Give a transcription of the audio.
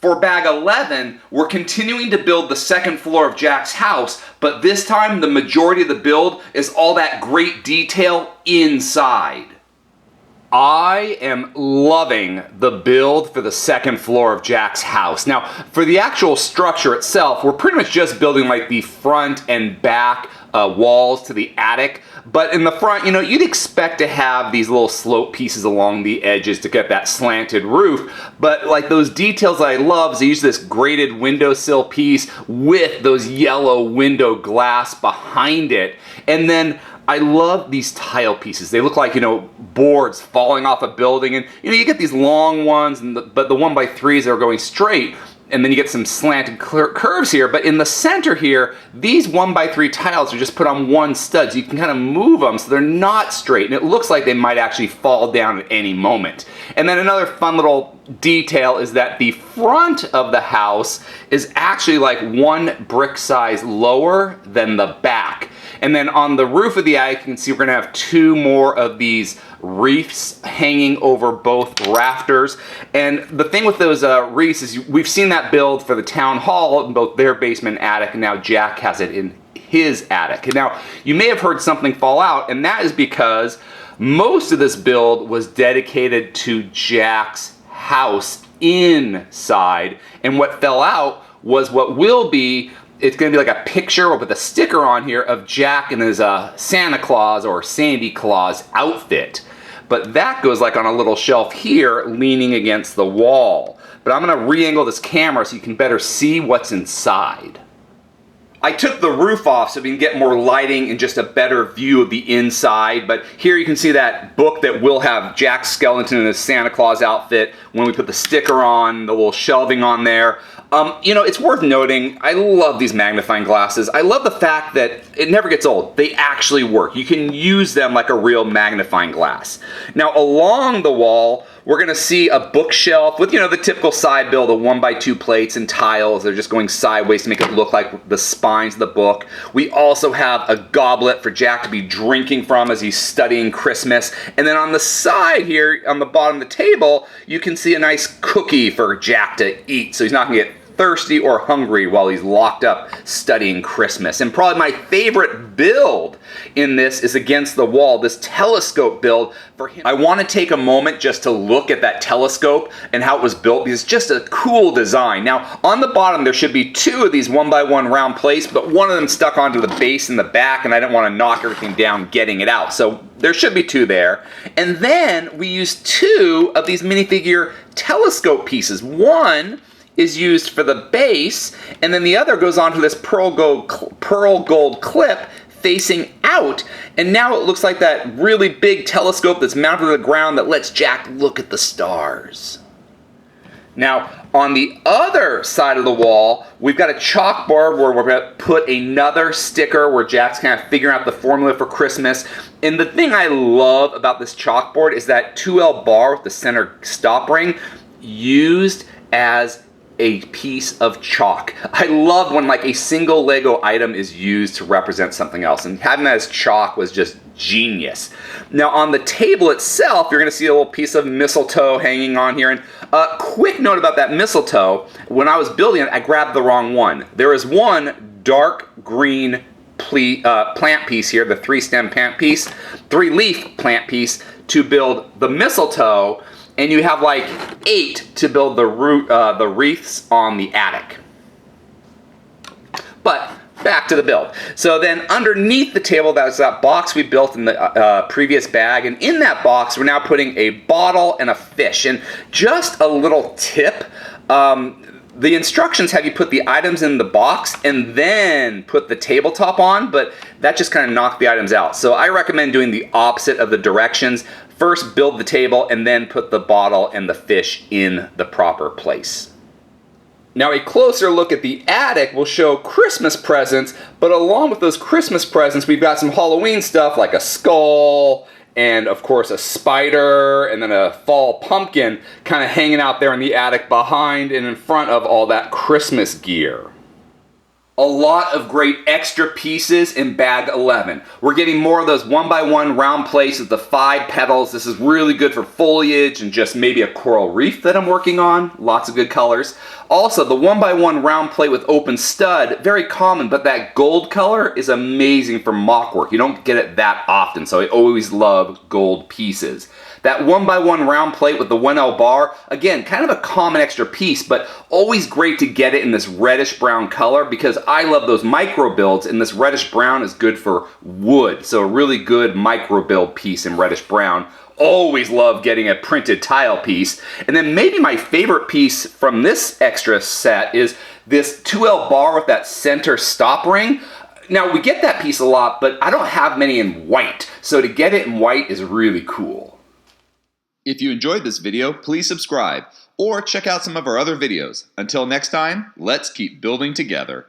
For bag 11, we're continuing to build the second floor of Jack's house, but this time the majority of the build is all that great detail inside. I am loving the build for the second floor of Jack's house. Now, for the actual structure itself, we're pretty much just building like the front and back walls to the attic. But in the front, you know, you'd expect to have these little slope pieces along the edges to get that slanted roof. But like those details that I love is they use this graded windowsill piece with those yellow window glass behind it. And then I love these tile pieces. They look like, you know, boards falling off a building. And, you know, you get these long ones, and but the 1x3s that are going straight. And then you get some slanted curves here. But in the center here, these 1x3 tiles are just put on one stud. So you can kind of move them so they're not straight. And it looks like they might actually fall down at any moment. And then another fun little detail is that the front of the house is actually like one brick size lower than the back. And then on the roof of the attic, you can see we're gonna have two more of these wreaths hanging over both rafters. And the thing with those wreaths is we've seen that build for the town hall in both their basement and attic, and now Jack has it in his attic. And now you may have heard something fall out, and that is because most of this build was dedicated to Jack's house inside, and what fell out was what will be, it's going to be like a picture with a sticker on here of Jack in his Santa Claus or Sandy Claus outfit. But that goes like on a little shelf here leaning against the wall. But I'm going to re-angle this camera so you can better see what's inside. I took the roof off so we can get more lighting and just a better view of the inside. But here you can see that book that will have Jack Skellington in his Santa Claus outfit when we put the sticker on, the little shelving on there. You know, it's worth noting, I love these magnifying glasses. I love the fact that it never gets old. They actually work. You can use them like a real magnifying glass. Now, along the wall, we're gonna see a bookshelf with, you know, the typical side build of 1x2 plates and tiles. They're just going sideways to make it look like the spines of the book. We also have a goblet for Jack to be drinking from as he's studying Christmas. And then on the side here, on the bottom of the table, you can see a nice cookie for Jack to eat, so he's not gonna get thirsty or hungry while he's locked up studying Christmas. And probably my favorite build in this is against the wall, this telescope build for him. I want to take a moment just to look at that telescope and how it was built, because it's just a cool design. Now, on the bottom there should be two of these 1x1 round plates, but one of them stuck onto the base in the back, and I didn't want to knock everything down getting it out. So there should be two there. And then we used two of these minifigure telescope pieces. One is used for the base, and then the other goes onto this pearl gold clip facing out, and now it looks like that really big telescope that's mounted to the ground that lets Jack look at the stars. Now, on the other side of the wall, we've got a chalkboard where we're going to put another sticker where Jack's kind of figuring out the formula for Christmas. And the thing I love about this chalkboard is that 2L bar with the center stop ring used as a piece of chalk. I love when like a single Lego item is used to represent something else, and having that as chalk was just genius. Now on the table itself, you're gonna see a little piece of mistletoe hanging on here. And a quick note about that mistletoe, when I was building it, I grabbed the wrong one. There is one dark green plant piece here, the 3-stem plant piece, 3-leaf plant piece to build the mistletoe, and you have like 8 to build the wreaths on the attic. But back to the build. So then underneath the table, that's that box we built in the previous bag, and in that box we're now putting a bottle and a fish. And just a little tip, the instructions have you put the items in the box and then put the tabletop on, but that just kind of knocked the items out. So I recommend doing the opposite of the directions. First build the table and then put the bottle and the fish in the proper place. Now a closer look at the attic will show Christmas presents, but along with those Christmas presents we've got some Halloween stuff like a skull and of course a spider and then a fall pumpkin kind of hanging out there in the attic behind and in front of all that Christmas gear. A lot of great extra pieces in bag 11. We're getting more of those 1x1 round plates with the 5 petals. This is really good for foliage and just maybe a coral reef that I'm working on. Lots of good colors. Also, the 1x1 round plate with open stud, very common, but that gold color is amazing for mock work. You don't get it that often, so I always love gold pieces. That 1x1 round plate with the 1L bar, again, kind of a common extra piece, but always great to get it in this reddish brown color because I love those micro builds, and this reddish brown is good for wood. So a really good micro build piece in reddish brown. Always love getting a printed tile piece. And then maybe my favorite piece from this extra set is this 2L bar with that center stop ring. Now, we get that piece a lot, but I don't have many in white. So to get it in white is really cool. If you enjoyed this video, please subscribe or check out some of our other videos. Until next time, let's keep building together.